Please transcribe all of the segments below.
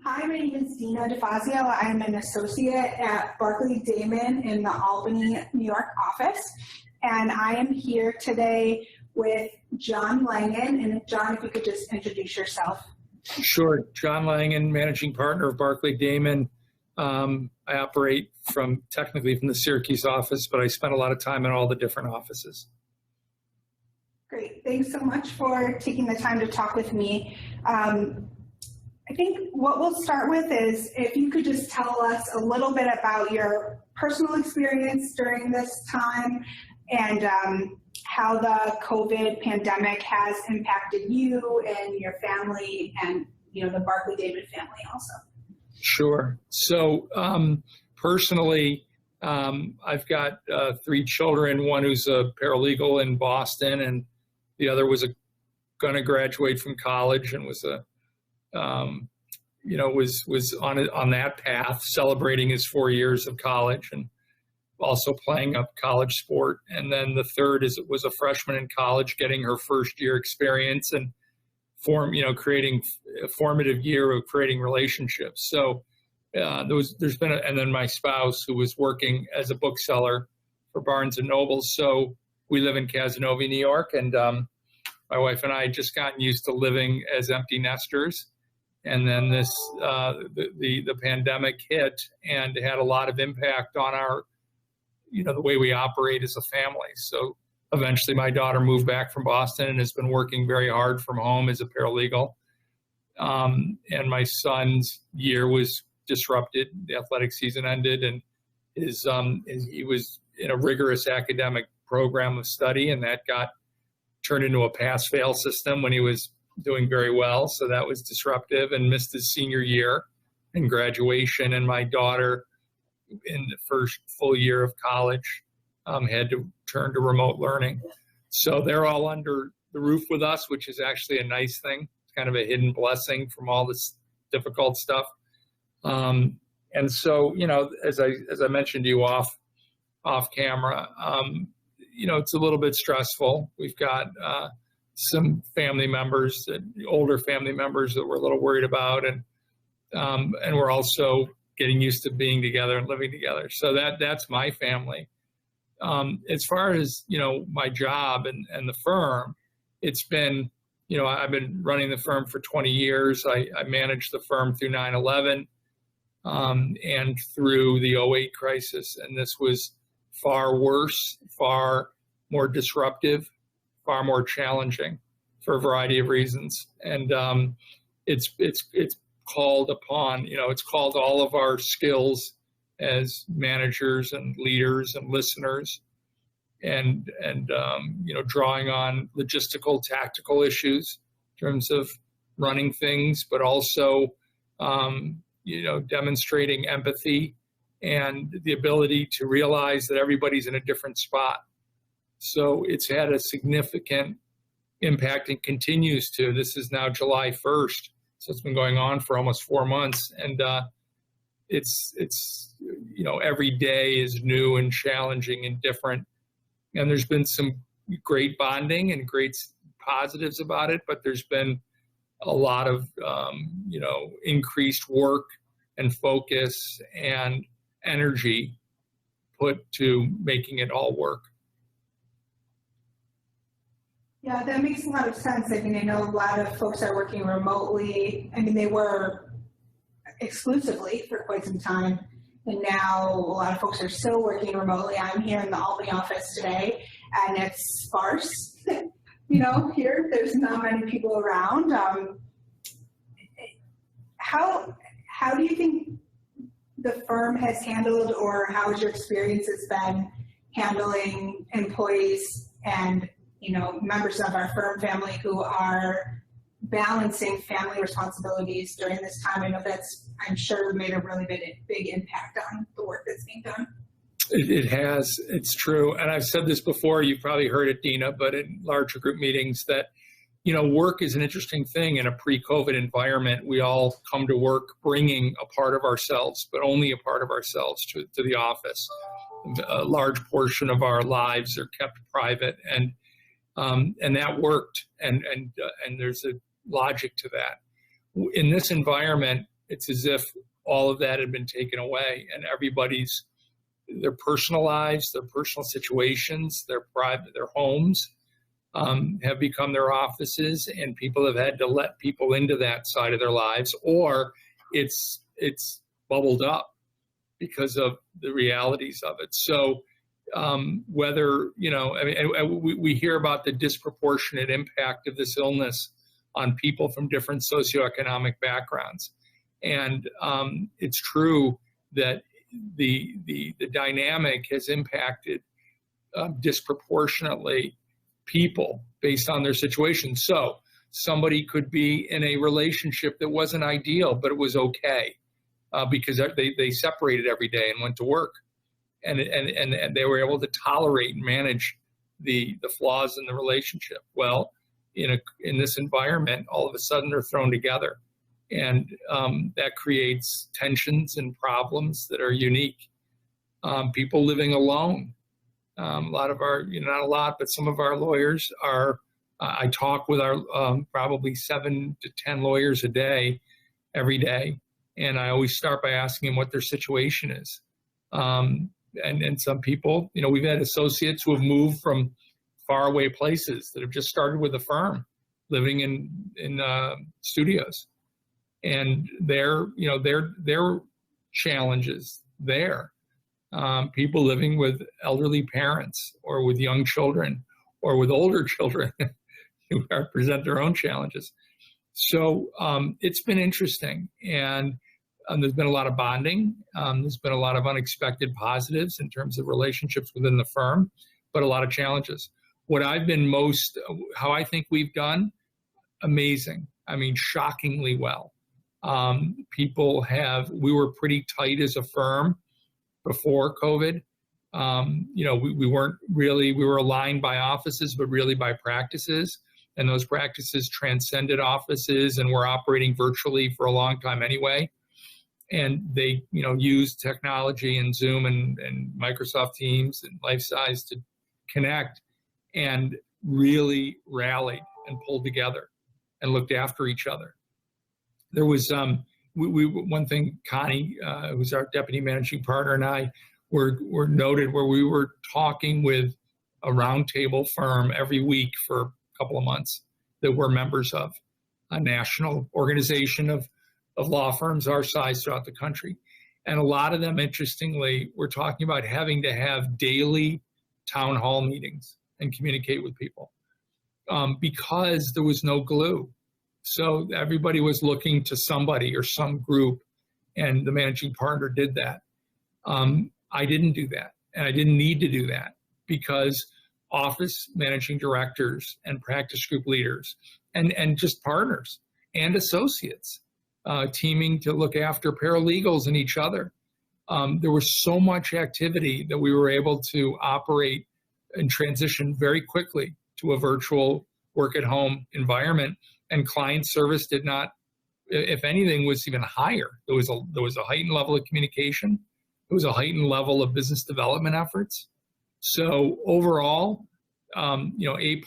Hi, my name is Dena DeFazio. I am an associate at Barclay Damon in the Albany, New York office. And I am here today with John Langan. And John, if you could just introduce yourself. Sure. John Langan, managing partner of Barclay Damon. I operate technically from the Syracuse office, but I spend a lot of time in all the different offices. Great. Thanks so much for taking the time to talk with me. I think what we'll start with is if you could just tell us a little bit about your personal experience during this time and how the COVID pandemic has impacted you and your family and, the Barclay Damon family also. Sure. So personally, I've got 3 children, one who's a paralegal in Boston, and the other was going to graduate from college and was was on that path, celebrating his 4 years of college and also playing a college sport. And then the third was a freshman in college, getting her first year experience and creating a formative year of creating relationships. So there's been, and then my spouse who was working as a bookseller for Barnes and Noble. So we live in Casanova, New York, and my wife and I had just gotten used to living as empty nesters. And then the pandemic hit and had a lot of impact on our, the way we operate as a family. So eventually my daughter moved back from Boston and has been working very hard from home as a paralegal. And my son's year was disrupted. The athletic season ended, and he was in a rigorous academic program of study, and that got turned into a pass-fail system when he was doing very well. So that was disruptive, and missed his senior year and graduation. And my daughter, in the first full year of college, had to turn to remote learning. So they're all under the roof with us, which is actually a nice thing. It's kind of a hidden blessing from all this difficult stuff. And so, as I mentioned to you off camera, it's a little bit stressful. We've got some family members, older family members that we're a little worried about, and we're also getting used to being together and living together. So that's my family. As far as my job and the firm, it's been I've been running the firm for 20 years. I managed the firm through 9/11 and through the 2008 crisis, and this was far worse, far more disruptive, far more challenging for a variety of reasons. And it's called upon, it's called all of our skills as managers and leaders and listeners and drawing on logistical, tactical issues in terms of running things, but also, demonstrating empathy and the ability to realize that everybody's in a different spot. So it's had a significant impact and continues to. This is now July 1st, so it's been going on for almost 4 months, and it's every day is new and challenging and different. And there's been some great bonding and great positives about it, but there's been a lot of increased work and focus and energy put to making it all work. Yeah, that makes a lot of sense. I mean, I know a lot of folks are working remotely. I mean, they were exclusively for quite some time, and now a lot of folks are still working remotely. I'm here in the Albany office today, and it's sparse. Here, there's not many people around. How do you think the firm has handled, or how has your experiences been handling employees and members of our firm family who are balancing family responsibilities during this time? I know I'm sure, made a really big impact on the work that's being done. It has. It's true. And I've said this before, you've probably heard it, Dena, but in larger group meetings that, work is an interesting thing in a pre-COVID environment. We all come to work bringing a part of ourselves, but only a part of ourselves to the office. A large portion of our lives are kept private, and that worked. And there's a logic to that. In this environment, It's as if all of that had been taken away, and their personal lives, their personal situations, their homes have become their offices, and people have had to let people into that side of their lives, or it's bubbled up because of the realities of it. So whether, we hear about the disproportionate impact of this illness on people from different socioeconomic backgrounds. And it's true that the dynamic has impacted disproportionately people based on their situation. So somebody could be in a relationship that wasn't ideal, but it was okay because they separated every day and went to work, and they were able to tolerate and manage the flaws in the relationship. Well, in this environment, all of a sudden they're thrown together, and that creates tensions and problems that are unique. People living alone. A lot of our, not a lot, but some of our lawyers are, I talk with our probably 7 to 10 lawyers a day, every day. And I always start by asking them what their situation is. And some people, we've had associates who have moved from faraway places that have just started with a firm, living in studios. And their challenges there. People living with elderly parents or with young children or with older children who present their own challenges. So it's been interesting, and there's been a lot of bonding. There's been a lot of unexpected positives in terms of relationships within the firm, but a lot of challenges. How I think we've done, amazing. I mean, shockingly well. We were pretty tight as a firm before COVID. We were aligned by offices, but really by practices. And those practices transcended offices and were operating virtually for a long time anyway. And they, used technology and Zoom and Microsoft Teams and LifeSize to connect, and really rallied and pulled together and looked after each other. There was one thing, Connie, who's our deputy managing partner, and I were noted where we were talking with a roundtable firm every week for a couple of months that we're members of, a national organization of law firms our size throughout the country. And a lot of them, interestingly, were talking about having to have daily town hall meetings and communicate with people because there was no glue. So everybody was looking to somebody or some group, and the managing partner did that. I didn't do that, and I didn't need to do that because office managing directors and practice group leaders and just partners and associates teaming to look after paralegals and each other. There was so much activity that we were able to operate and transition very quickly to a virtual work-at-home environment. And client service did not, if anything, was even higher. There was a heightened level of communication. There was a heightened level of business development efforts. So overall, A+,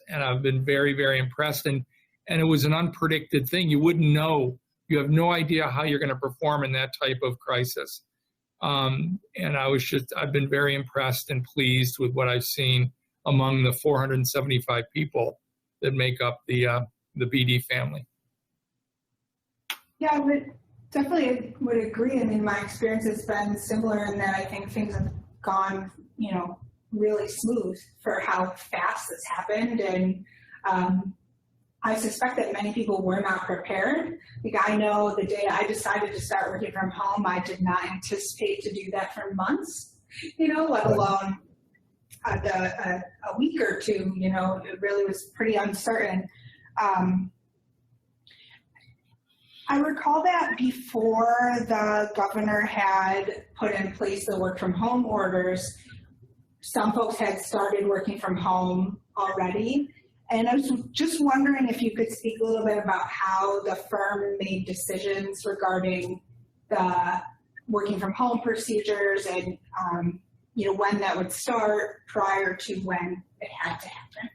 and I've been very, very impressed. And it was an unpredicted thing. You wouldn't know. You have no idea how you're going to perform in that type of crisis. And I've been very impressed and pleased with what I've seen among the 475 people that make up the BD family. Yeah, I would agree. I mean, my experience has been similar in that I think things have gone, really smooth for how fast this happened. And I suspect that many people were not prepared. Like, I know the day I decided to start working from home, I did not anticipate to do that for months, let alone a week or two. It really was pretty uncertain. I recall that before the governor had put in place the work from home orders, some folks had started working from home already. And I was just wondering if you could speak a little bit about how the firm made decisions regarding the working from home procedures and, when that would start prior to when it had to happen.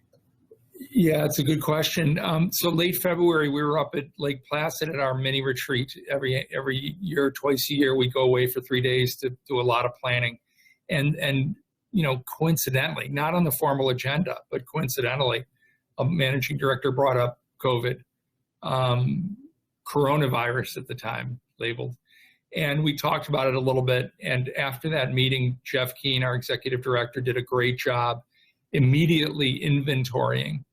Yeah, it's a good question. So late February, we were up at Lake Placid at our mini retreat. Every year, twice a year, we go away for 3 days to do a lot of planning, and coincidentally, not on the formal agenda, but coincidentally, a managing director brought up COVID, coronavirus at the time labeled, and we talked about it a little bit. And after that meeting, Jeff Keane, our executive director, did a great job immediately inventorying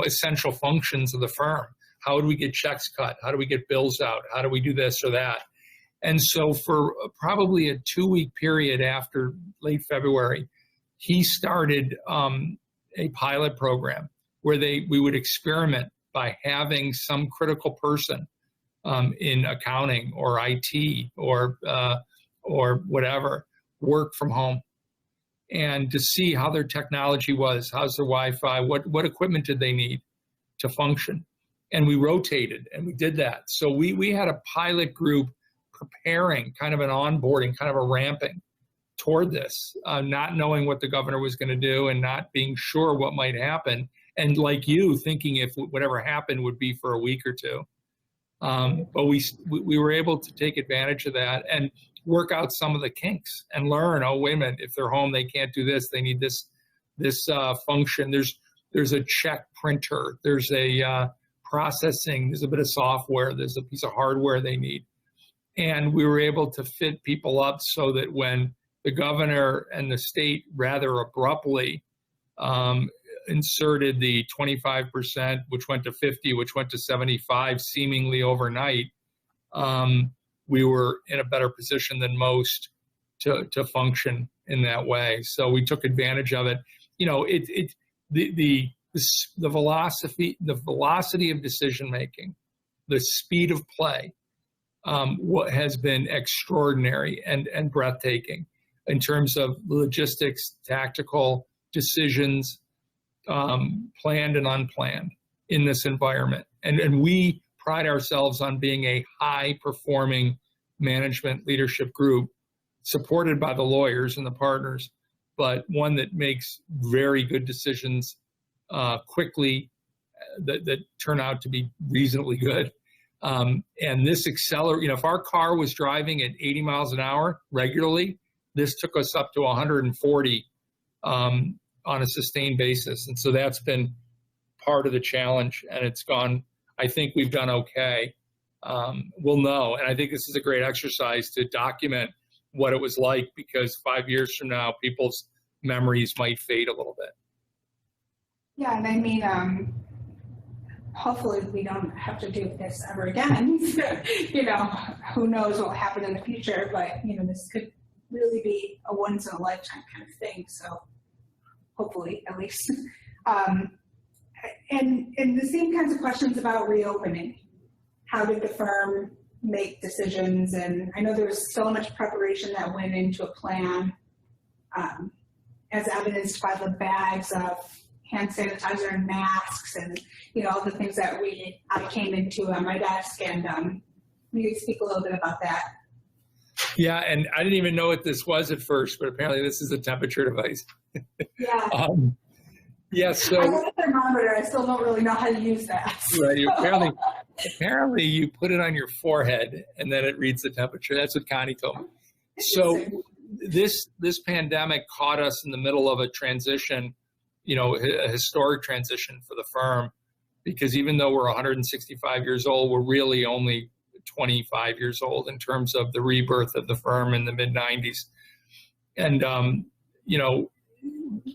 essential functions of the firm. How do we get checks cut? How do we get bills out? How do we do this or that? And so for probably a 2-week period after late February, he started a pilot program where we would experiment by having some critical person in accounting or IT or whatever work from home, and to see how their technology was, how's their Wi-Fi, what equipment did they need to function. And we rotated, and we did that. So we had a pilot group preparing, kind of an onboarding, kind of a ramping toward this, not knowing what the governor was going to do and not being sure what might happen. And like you, thinking if whatever happened would be for a week or two. But we were able to take advantage of that and work out some of the kinks and learn, oh, wait a minute, if they're home, they can't do this. They need this function. There's a check printer. There's a processing. There's a bit of software. There's a piece of hardware they need. And we were able to fit people up so that when the governor and the state rather abruptly inserted the 25%, which went to 50, which went to 75 seemingly overnight, we were in a better position than most to function in that way. So we took advantage of it. The velocity of decision making, the speed of play, what has been extraordinary and breathtaking in terms of logistics, tactical decisions, planned and unplanned in this environment. And we pride ourselves on being a high-performing management leadership group supported by the lawyers and the partners, but one that makes very good decisions quickly that turn out to be reasonably good. And this if our car was driving at 80 miles an hour regularly, this took us up to 140 on a sustained basis. And so that's been part of the challenge, and it's gone. I think we've done okay. We'll know. And I think this is a great exercise to document what it was like, because 5 years from now, people's memories might fade a little bit. Yeah, and I mean, hopefully we don't have to do this ever again. Who knows what will happen in the future, but, this could really be a once in a lifetime kind of thing. So hopefully, at least. And the same kinds of questions about reopening. How did the firm make decisions? And I know there was so much preparation that went into a plan, as evidenced by the bags of hand sanitizer and masks and, all the things that I came into on my desk. And maybe speak a little bit about that. Yeah, and I didn't even know what this was at first, but apparently this is a temperature device. Yeah. So I got a thermometer. I still don't really know how to use that. Right. Apparently you put it on your forehead and then it reads the temperature. That's what Connie told me. So this pandemic caught us in the middle of a transition, a historic transition for the firm, because even though we're 165 years old, we're really only 25 years old in terms of the rebirth of the firm in the mid-90s. And,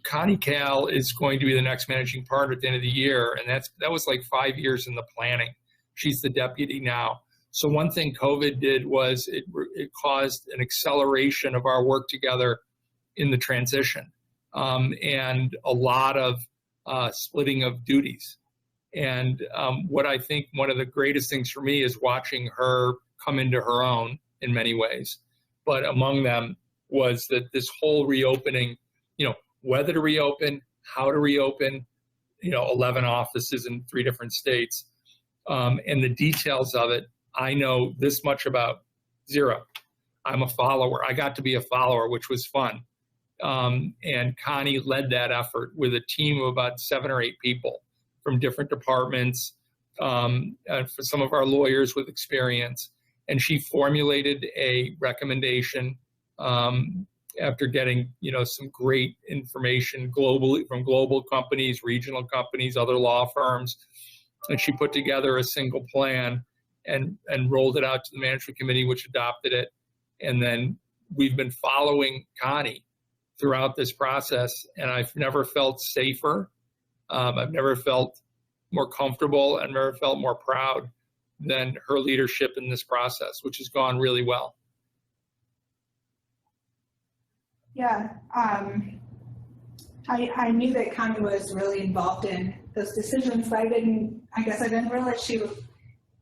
Connie Cal is going to be the next managing partner at the end of the year. And that was like 5 years in the planning. She's the deputy now. So one thing COVID did was it caused an acceleration of our work together in the transition, and a lot of splitting of duties. And what I think one of the greatest things for me is watching her come into her own in many ways. But among them was that this whole reopening, whether to reopen, how to reopen, 11 offices in 3 different states, and the details of it, I know this much about. 0. I'm a follower. I got to be a follower, which was fun. And Connie led that effort with a team of about 7 or 8 people from different departments, for some of our lawyers with experience. And she formulated a recommendation after getting, some great information globally from global companies, regional companies, other law firms. And she put together a single plan and rolled it out to the management committee, which adopted it. And then we've been following Connie throughout this process, and I've never felt safer. I've never felt more comfortable and never felt more proud than her leadership in this process, which has gone really well. Yeah, I knew that Connie was really involved in those decisions, but I guess I didn't realize she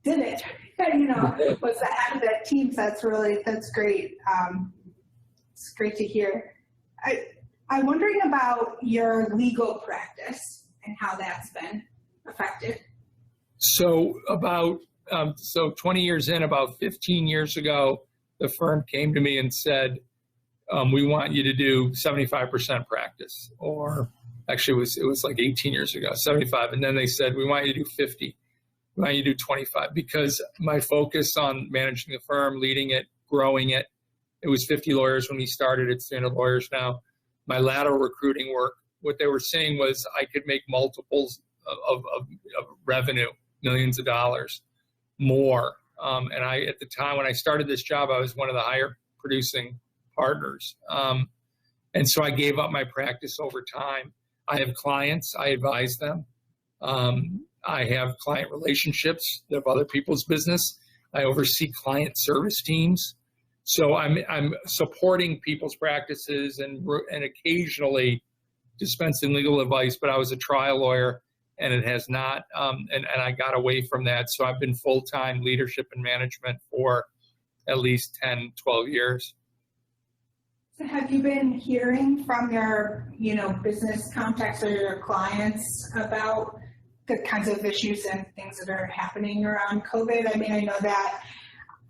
did it. Was the head of that team. So that's great. It's great to hear. I'm wondering about your legal practice and how that's been affected. So 20 years in, about 15 years ago, the firm came to me and said, we want you to do 75% practice, or actually it was like 18 years ago, 75. And then they said, we want you to do 50. We want you to do 25, because my focus on managing the firm, leading it, growing it, it was 50 lawyers when we started. It's 300 lawyers now. My lateral recruiting work, what they were saying was I could make multiples of revenue, millions of dollars more. And at the time when I started this job, I was one of the higher producing partners. And so I gave up my practice over time. I have clients, I advise them. I have client relationships of other people's business. I oversee client service teams. So I'm supporting people's practices and occasionally dispensing legal advice, but I was a trial lawyer and it has not, and I got away from that. So I've been full-time leadership and management for at least 10, 12 years. So have you been hearing from your, business contacts or your clients about the kinds of issues and things that are happening around COVID? I mean, I know that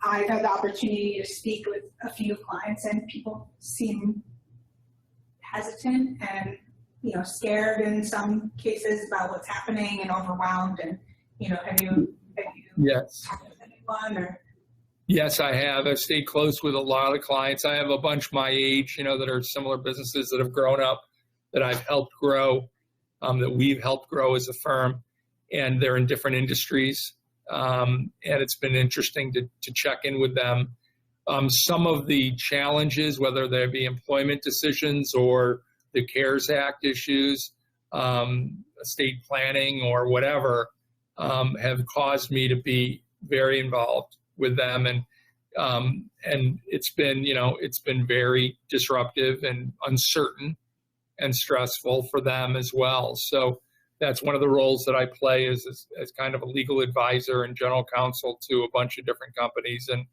I've had the opportunity to speak with a few clients and people seem hesitant and, scared in some cases about what's happening and overwhelmed. And, have you Yes. talked with anyone or? Yes, I have. I've stayed close with a lot of clients. I have a bunch my age, that are similar businesses that have grown up, that I've helped grow, that we've helped grow as a firm, and they're in different industries. And it's been interesting to check in with them. Some of the challenges, whether they be employment decisions or the CARES Act issues, estate planning or whatever, have caused me to be very involved with them. And it's been very disruptive and uncertain and stressful for them as well. So that's one of the roles that I play as kind of a legal advisor and general counsel to a bunch of different companies. And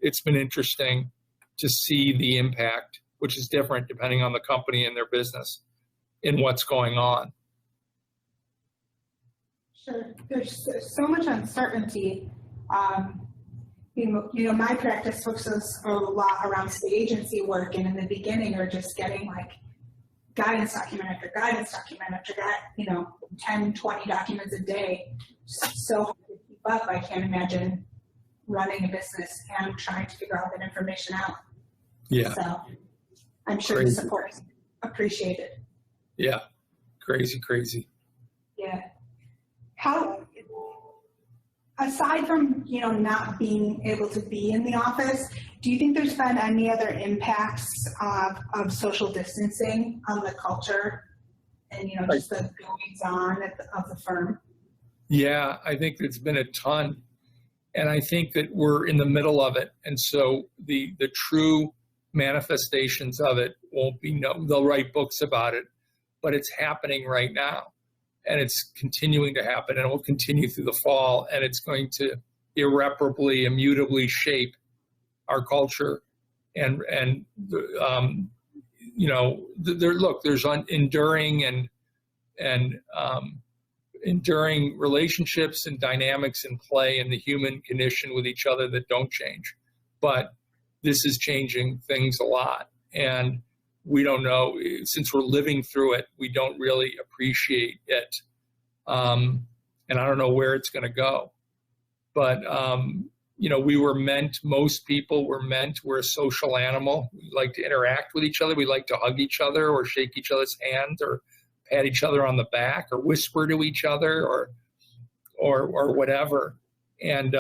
it's been interesting to see the impact, which is different depending on the company and their business, in what's going on. Sure. There's so much uncertainty. My practice focuses a lot around state agency work, and in the beginning, we're just getting like guidance document after guidance document after 10, 20 documents a day. So hard to keep up. I can't imagine running a business and trying to figure all that information out. Yeah. So I'm sure the support is appreciated. Yeah. Crazy. Yeah. How, aside from, not being able to be in the office, do you think there's been any other impacts of social distancing on the culture and, just the goings on of the firm? Yeah, I think there's been a ton. And I think that we're in the middle of it. And so the true manifestations of it won't be known. They'll write books about it, but it's happening right now. And it's continuing to happen, and it will continue through the fall, and it's going to irreparably, immutably shape our culture. And there's enduring enduring relationships and dynamics in play in the human condition with each other that don't change. But this is changing things a lot, and we don't know, since we're living through it, we don't really appreciate it. And I don't know where it's going to go. But, most people were meant, we're a social animal. We like to interact with each other. We like to hug each other or shake each other's hands or pat each other on the back or whisper to each other or whatever. And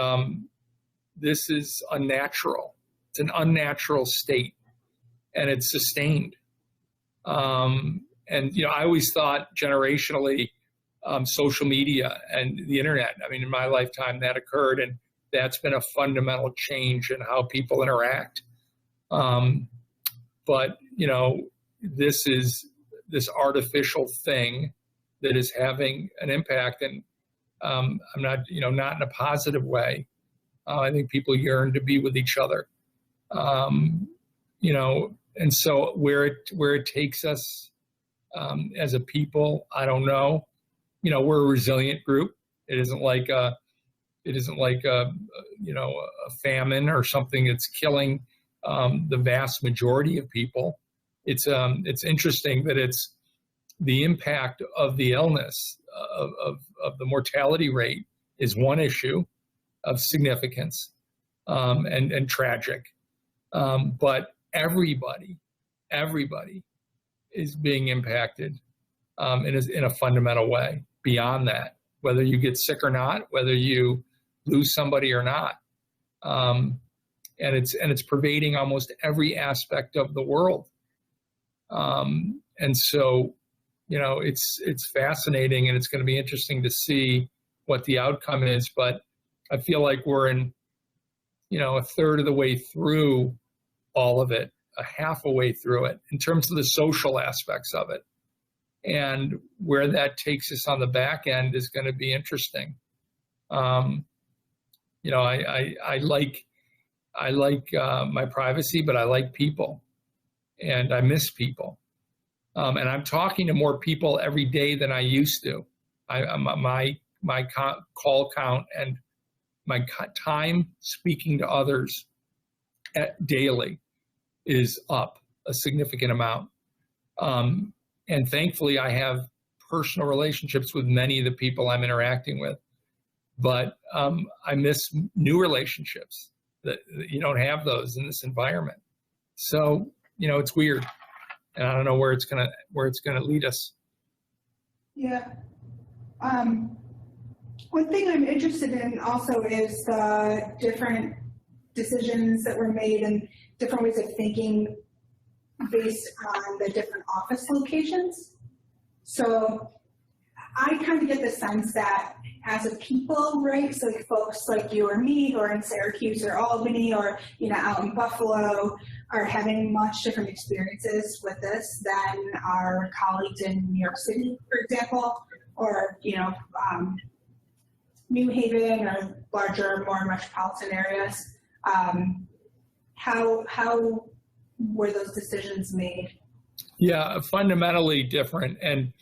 this is unnatural. It's an unnatural state, and it's sustained. I always thought generationally, social media and the internet, in my lifetime that occurred, and that's been a fundamental change in how people interact. But this is this artificial thing that is having an impact, and I'm not, not in a positive way. I think people yearn to be with each other, and so where it takes us as a people, I don't know. We're a resilient group. It isn't like a famine or something that's killing the vast majority of people. It's interesting that it's the impact of the illness of the mortality rate is one issue of significance and tragic, but everybody is being impacted in a fundamental way. Beyond that, whether you get sick or not, whether you lose somebody or not, and it's pervading almost every aspect of the world. And so, it's fascinating, and it's going to be interesting to see what the outcome is. But I feel like we're in, a third of the way through all of it, a half a way through it in terms of the social aspects of it. And where that takes us on the back end is going to be interesting. I like my privacy, but I like people, and I miss people. And I'm talking to more people every day than I used to. My call count and my time speaking to others daily is up a significant amount. And thankfully, I have personal relationships with many of the people I'm interacting with. But I miss new relationships that you don't have those in this environment. So, it's weird, and I don't know where it's gonna lead us. Yeah. One thing I'm interested in also is the different decisions that were made and different ways of thinking based on the different office locations. So I kind of get the sense that as a people, right, so like folks like you or me who are in Syracuse or Albany or, out in Buffalo are having much different experiences with this than our colleagues in New York City, for example, or, New Haven or larger, more metropolitan areas. How were those decisions made? Yeah, fundamentally different. And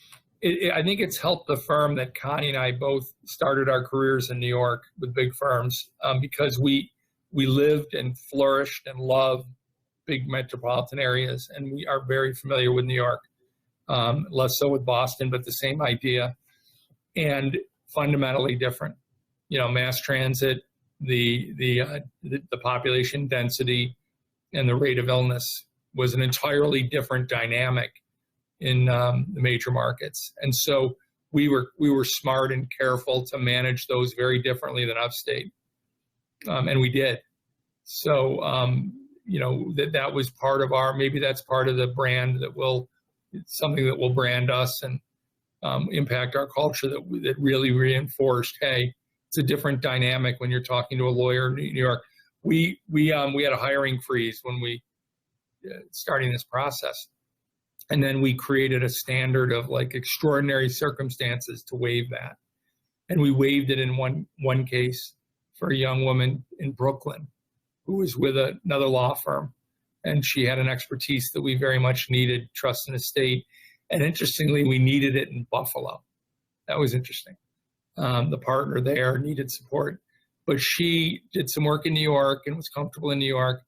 I think it's helped the firm that Connie and I both started our careers in New York with big firms because we lived and flourished and loved big metropolitan areas. And we are very familiar with New York, less so with Boston, but the same idea. And fundamentally different, mass transit, the population density, and the rate of illness was an entirely different dynamic in the major markets. And so we were smart and careful to manage those very differently than upstate, and we did. So that was part of maybe that's part of the brand something that will brand us and impact our culture that really reinforced, hey, it's a different dynamic when you're talking to a lawyer in New York. We had a hiring freeze when we starting this process, and then we created a standard of like extraordinary circumstances to waive that, and we waived it in one case for a young woman in Brooklyn who was with another law firm, and she had an expertise that we very much needed, trust and estate, and interestingly, we needed it in Buffalo. That was interesting. The partner there needed support. But she did some work in New York and was comfortable in New York.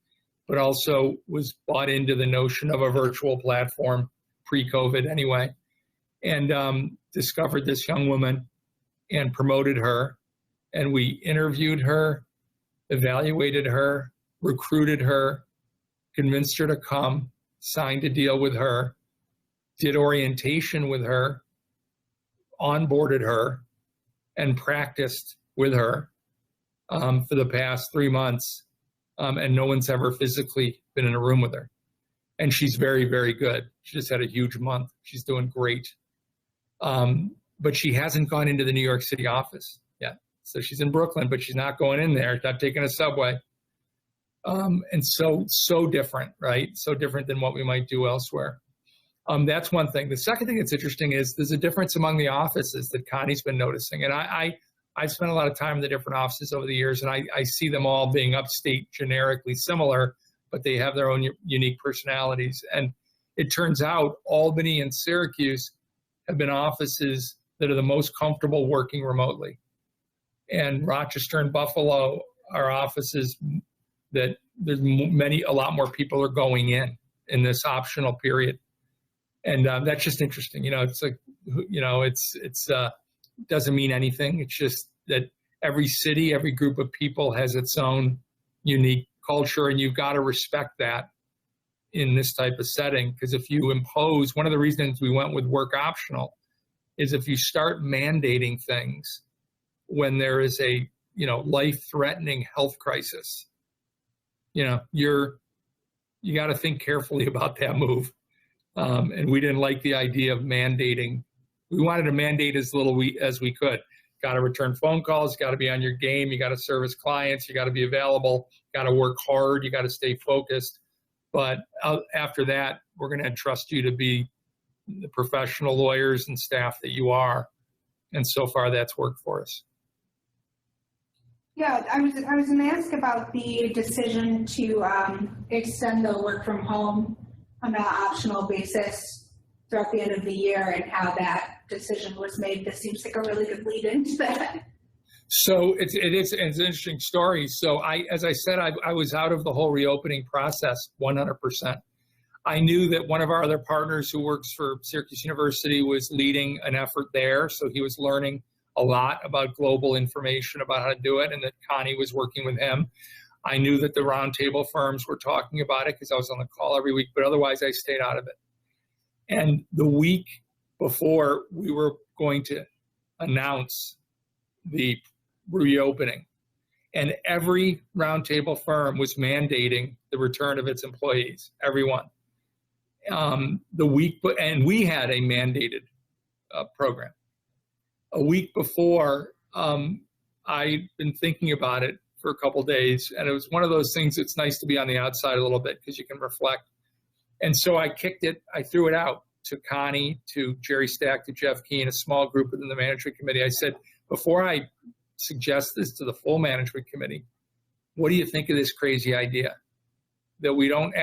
but also was bought into the notion of a virtual platform pre-COVID anyway, and discovered this young woman and promoted her. And we interviewed her, evaluated her, recruited her, convinced her to come, signed a deal with her, did orientation with her, onboarded her, and practiced with her for the past 3 months. And no one's ever physically been in a room with her. And she's very, very good. She just had a huge month. She's doing great. But she hasn't gone into the New York City office yet. So she's in Brooklyn, but she's not going in there, not taking a subway. And so different, right? So different than what we might do elsewhere. That's one thing. The second thing that's interesting is there's a difference among the offices that Connie's been noticing. And I've spent a lot of time in the different offices over the years, and I see them all being upstate, generically similar, but they have their own unique personalities. And it turns out Albany and Syracuse have been offices that are the most comfortable working remotely. And Rochester and Buffalo are offices that there's a lot more people are going in this optional period. And that's just interesting. It's like, it's doesn't mean anything. It's just that every city, every group of people has its own unique culture, and you've got to respect that in this type of setting. Because if you impose, one of the reasons we went with work optional is if you start mandating things when there is a, life-threatening health crisis, you got to think carefully about that move. And we didn't like the idea of mandating. We wanted to mandate as little as we could. Got to return phone calls, got to be on your game, you got to service clients, you got to be available, got to work hard, you got to stay focused. But after that, we're going to entrust you to be the professional lawyers and staff that you are. And so far, that's worked for us. Yeah, I was going to ask about the decision to extend the work from home on an optional basis throughout the end of the year and how that decision was made. This seems like a really good lead into that. So it's an interesting story. So as I said, I was out of the whole reopening process 100%. I knew that one of our other partners who works for Syracuse University was leading an effort there. So he was learning a lot about global information about how to do it, and that Connie was working with him. I knew that the roundtable firms were talking about it because I was on the call every week, but otherwise I stayed out of it. And the week before we were going to announce the reopening, and every roundtable firm was mandating the return of its employees, everyone. And we had a mandated program. A week before, I'd been thinking about it for a couple of days, and it was one of those things that's nice to be on the outside a little bit because you can reflect. And so I threw it out to Connie, to Jerry Stack, to Jeff Keane, a small group within the management committee. I said, before I suggest this to the full management committee, what do you think of this crazy idea that we don't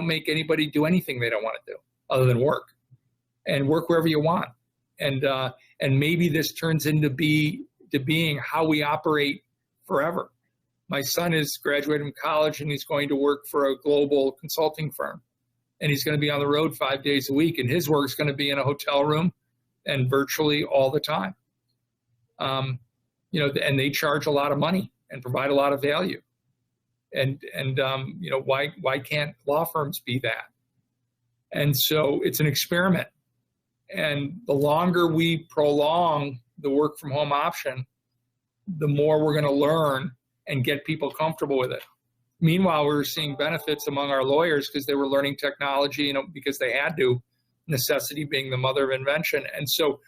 make anybody do anything they don't want to do other than work, and work wherever you want. And maybe this turns into being how we operate forever. My son is graduating from college and he's going to work for a global consulting firm, and he's going to be on the road 5 days a week, and his work is going to be in a hotel room and virtually all the time. And they charge a lot of money and provide a lot of value. And why can't law firms be that? And so it's an experiment. And the longer we prolong the work from home option, the more we're going to learn and get people comfortable with it. Meanwhile, we're seeing benefits among our lawyers because they were learning technology, because they had to, necessity being the mother of invention. And so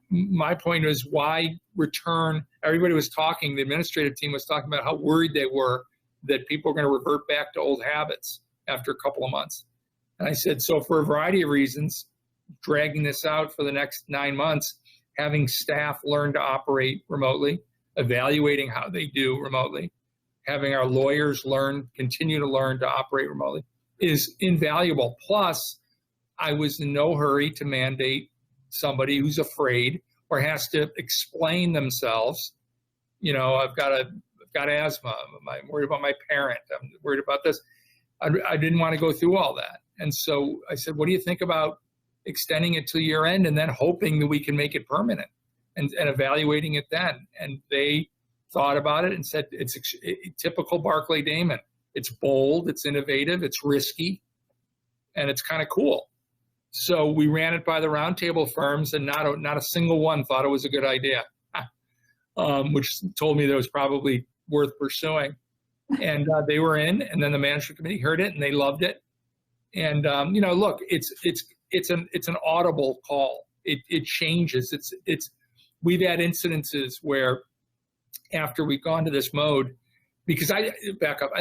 my point is, why return? Everybody was talking, the administrative team was talking about how worried they were that people are going to revert back to old habits after a couple of months. And I said, so for a variety of reasons, dragging this out for the next 9 months, having staff learn to operate remotely, evaluating how they do remotely, having our lawyers continue to learn to operate remotely is invaluable. Plus, I was in no hurry to mandate somebody who's afraid or has to explain themselves. I've got asthma. I'm worried about my parent. I'm worried about this. I didn't want to go through all that. And so I said, what do you think about extending it to year end and then hoping that we can make it permanent and evaluating it then? And they thought about it and said, it's typical Barclay Damon. It's bold, it's innovative, it's risky, and it's kind of cool. So we ran it by the roundtable firms, and not a single one thought it was a good idea, which told me that it was probably worth pursuing. And they were in, and then the management committee heard it, and they loved it. And look, it's an audible call. It changes. We've had incidences where after we've gone to this mode, because I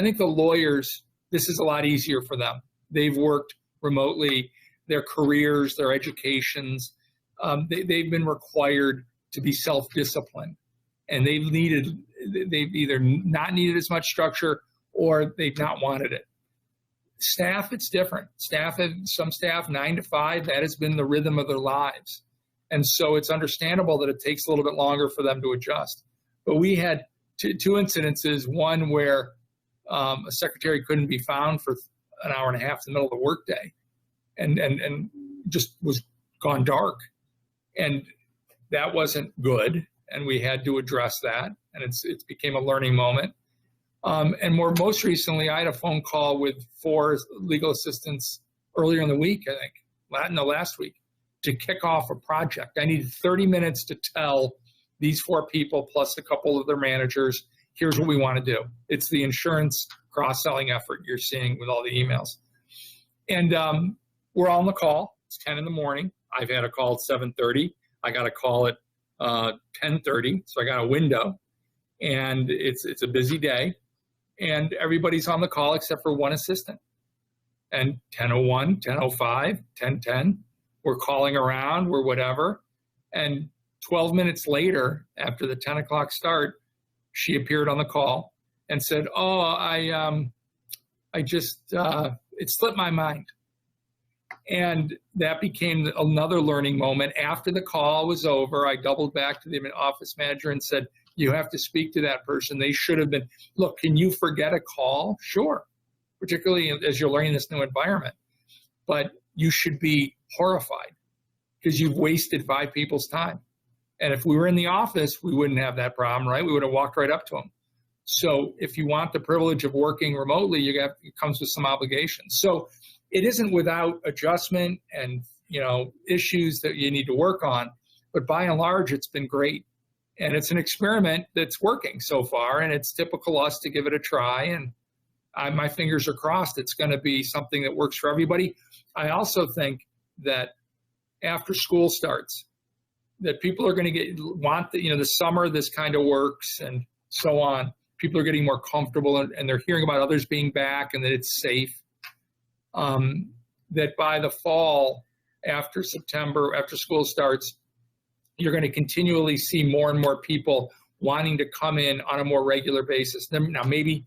think the lawyers, this is a lot easier for them. They've worked remotely, their careers, their educations, they've been required to be self-disciplined, and they've either not needed as much structure or they've not wanted it. Staff, it's different. Some staff 9 to 5, that has been the rhythm of their lives. And so it's understandable that it takes a little bit longer for them to adjust. But we had two incidences, one where a secretary couldn't be found for an hour and a half in the middle of the workday and just was gone dark. And that wasn't good. And we had to address that. And it became a learning moment. And most recently, I had a phone call with 4 legal assistants earlier in the week, I think, last week, to kick off a project. I needed 30 minutes to tell these 4 people plus a couple of their managers, here's what we want to do. It's the insurance cross-selling effort you're seeing with all the emails. And we're all on the call. It's 10 in the morning. I've had a call at 7:30. I got a call at 10:30, so I got a window. And it's a busy day. And everybody's on the call except for one assistant. And 10:01, 10:05, 10:10, we're calling around, we're whatever. And 12 minutes later, after the 10 o'clock start, she appeared on the call and said, it slipped my mind. And that became another learning moment. After the call was over, I doubled back to the office manager and said, you have to speak to that person. They should have been, look, can you forget a call? Sure, particularly as you're learning this new environment. But you should be horrified because you've wasted 5 people's time. And if we were in the office, we wouldn't have that problem, right? We would have walked right up to them. So if you want the privilege of working remotely, it comes with some obligations. So it isn't without adjustment and issues that you need to work on. But by and large, it's been great. And it's an experiment that's working so far, and it's typical us to give it a try. And my fingers are crossed it's going to be something that works for everybody. I also think that after school starts, that people are going to want the summer, this kind of works and so on. People are getting more comfortable and they're hearing about others being back and that it's safe. That by the fall, after September, after school starts, you're going to continually see more and more people wanting to come in on a more regular basis. Now, maybe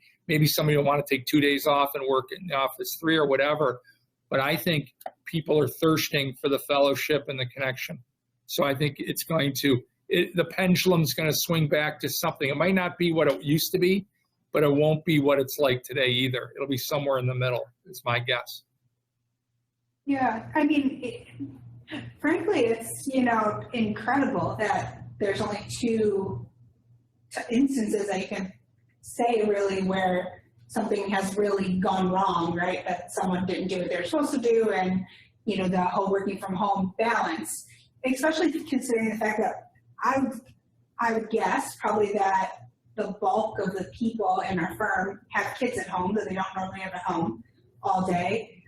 somebody will want to take 2 days off and work in the office 3 or whatever, but I think people are thirsting for the fellowship and the connection. So I think the pendulum's going to swing back to something. It might not be what it used to be, but it won't be what it's like today either. It'll be somewhere in the middle, is my guess. Yeah, I mean, frankly, it's, incredible that there's only 2 instances I can say really where something has really gone wrong, right? That someone didn't do what they were supposed to do and, the whole working from home balance, especially considering the fact that I would guess probably that the bulk of the people in our firm have kids at home that they don't normally have at home all day.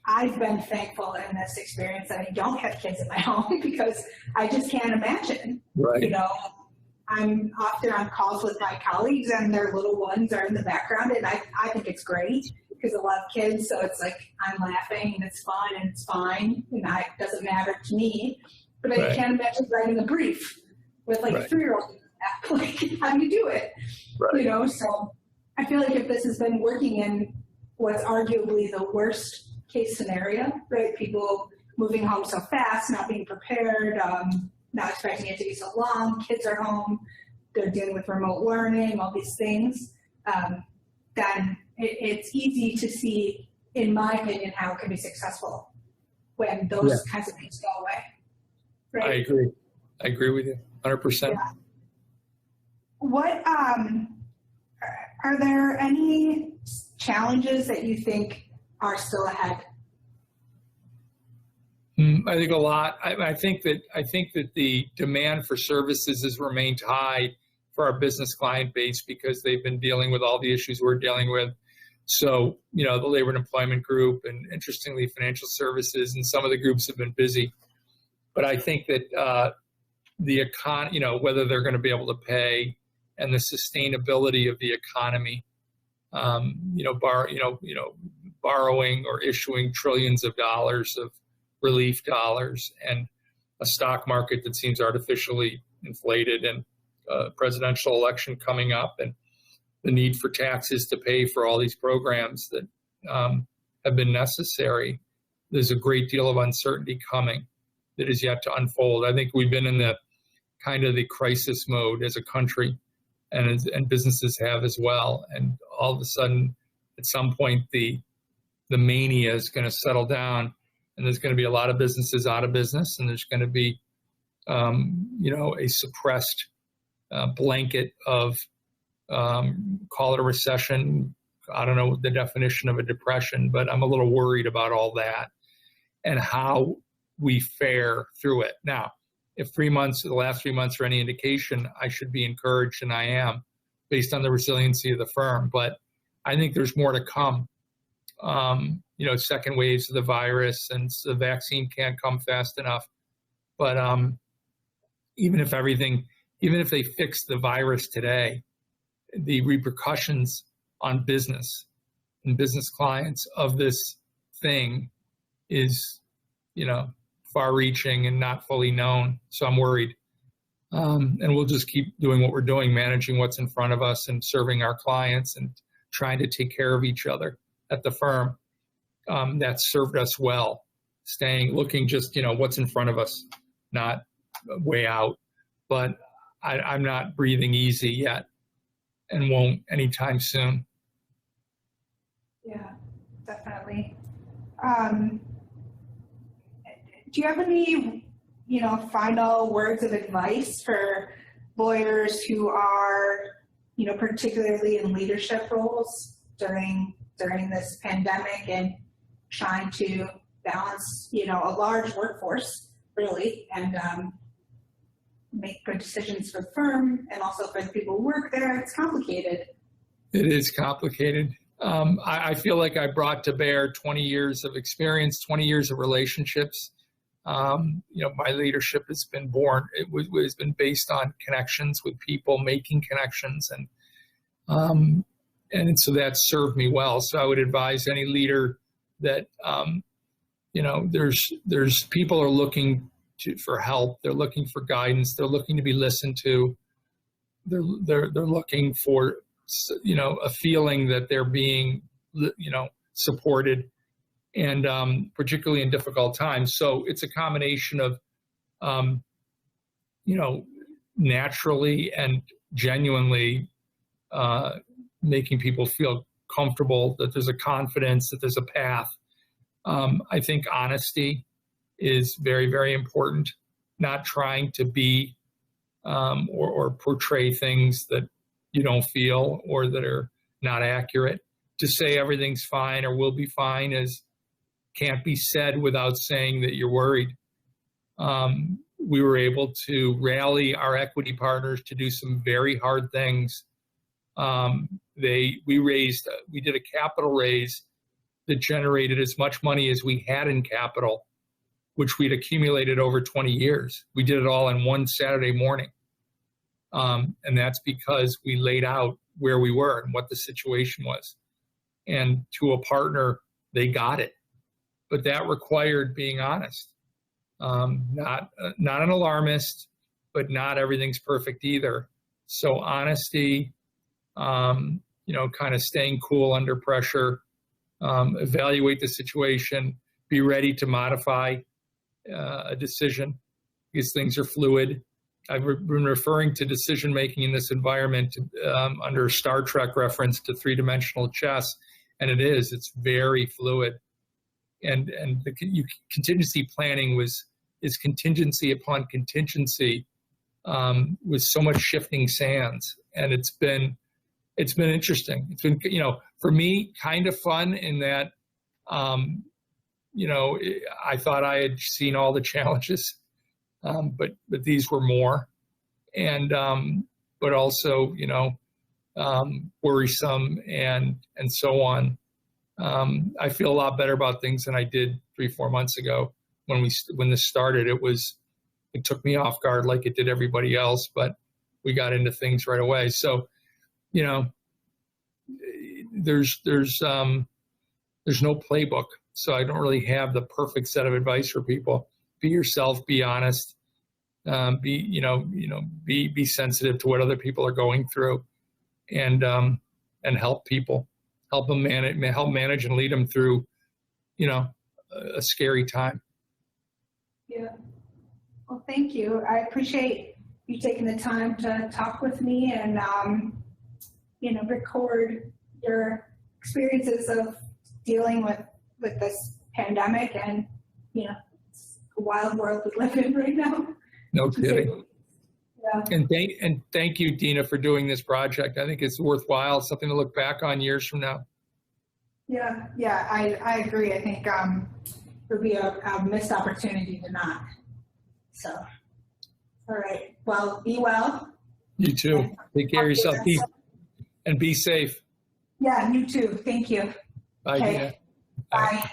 I've been thankful in this experience that I don't have kids at my home because I just can't imagine. Right. I'm often on calls with my colleagues and their little ones are in the background, and I think it's great because I love kids. So it's like I'm laughing and it's fun and it's fine, and it doesn't matter to me. But I can't imagine writing a brief with like a 3-year-old. Like, how do you do it? Right. So I feel like if this has been working in what's arguably the worst case scenario, right? People moving home so fast, not being prepared, not expecting it to be so long, kids are home, they're dealing with remote learning, all these things, then it's easy to see, in my opinion, how it can be successful when those kinds of things go away. Right? I agree. I agree with you 100%. Yeah. What are there any challenges that you think are still ahead? I think a lot. I think that the demand for services has remained high for our business client base because they've been dealing with all the issues we're dealing with. So, the labor and employment group, and interestingly, financial services, and some of the groups have been busy. But I think that the whether they're going to be able to pay, and the sustainability of the economy, borrowing or issuing trillions of dollars of relief dollars, and a stock market that seems artificially inflated, and a presidential election coming up, and the need for taxes to pay for all these programs that have been necessary. There's a great deal of uncertainty coming that is yet to unfold. I think we've been in the kind of the crisis mode as a country, and businesses have as well. And all of a sudden, at some point, the mania is going to settle down, and there's going to be a lot of businesses out of business, and there's going to be, a suppressed blanket of, call it a recession. I don't know the definition of a depression, but I'm a little worried about all that and how we fare through it. Now, if the last 3 months are any indication, I should be encouraged, and I am, based on the resiliency of the firm. But I think there's more to come. Second waves of the virus, and the vaccine can't come fast enough. But even if they fix the virus today, the repercussions on business and business clients of this thing is, far-reaching and not fully known. So I'm worried. And we'll just keep doing what we're doing, managing what's in front of us and serving our clients and trying to take care of each other at the firm. That's served us well, looking just, what's in front of us, not way out. But I'm not breathing easy yet, and won't anytime soon. Yeah, definitely. Do you have any, final words of advice for lawyers who are, particularly in leadership roles during this pandemic and trying to balance, a large workforce, really, and make good decisions for the firm and also for the people who work there? It's complicated. It is complicated. I feel like I brought to bear 20 years of experience, 20 years of relationships. My leadership has been has been based on connections with people, making connections, and so that's served me well. So I would advise any leader that, there's people are looking for help. They're looking for guidance. They're looking to be listened to. They're looking for, a feeling that they're being, supported, and particularly in difficult times. So it's a combination of, naturally and genuinely making people feel comfortable, that there's a confidence, that there's a path. I think honesty is very, very important. Not trying to be or portray things that you don't feel or that are not accurate. To say everything's fine or will be fine can't be said without saying that you're worried. We were able to rally our equity partners to do some very hard things. We did a capital raise that generated as much money as we had in capital, which we'd accumulated over 20 years. We did it all in one Saturday morning. And that's because we laid out where we were and what the situation was. And to a partner, they got it. But that required being honest. Not an alarmist, but not everything's perfect either. So honesty, kind of staying cool under pressure, evaluate the situation, be ready to modify a decision because things are fluid. I've been referring to decision making in this environment under Star Trek reference to three-dimensional chess, and it's very fluid. And the contingency planning is contingency upon contingency with so much shifting sands, and it's been interesting. It's been, for me, kind of fun in that, I thought I had seen all the challenges, but these were more, and but also, worrisome and so on. I feel a lot better about things than I did 3-4 months ago when this started. It took me off guard like it did everybody else, but we got into things right away. So, there's no playbook. So I don't really have the perfect set of advice for people. Be yourself, be honest, be sensitive to what other people are going through, and help people, help manage and lead them through, a scary time. Yeah. Well, thank you. I appreciate you taking the time to talk with me and, record your experiences of dealing with this pandemic, and, it's a wild world we live in right now. No kidding. Yeah. And thank you, Dena, for doing this project. I think it's worthwhile, something to look back on years from now. Yeah, I agree. I think it would be a missed opportunity to not. So, all right. Well, be well. You too. Take care of yourself. Be safe. Yeah, you too. Thank you. Bye, Okay. Dena. Bye.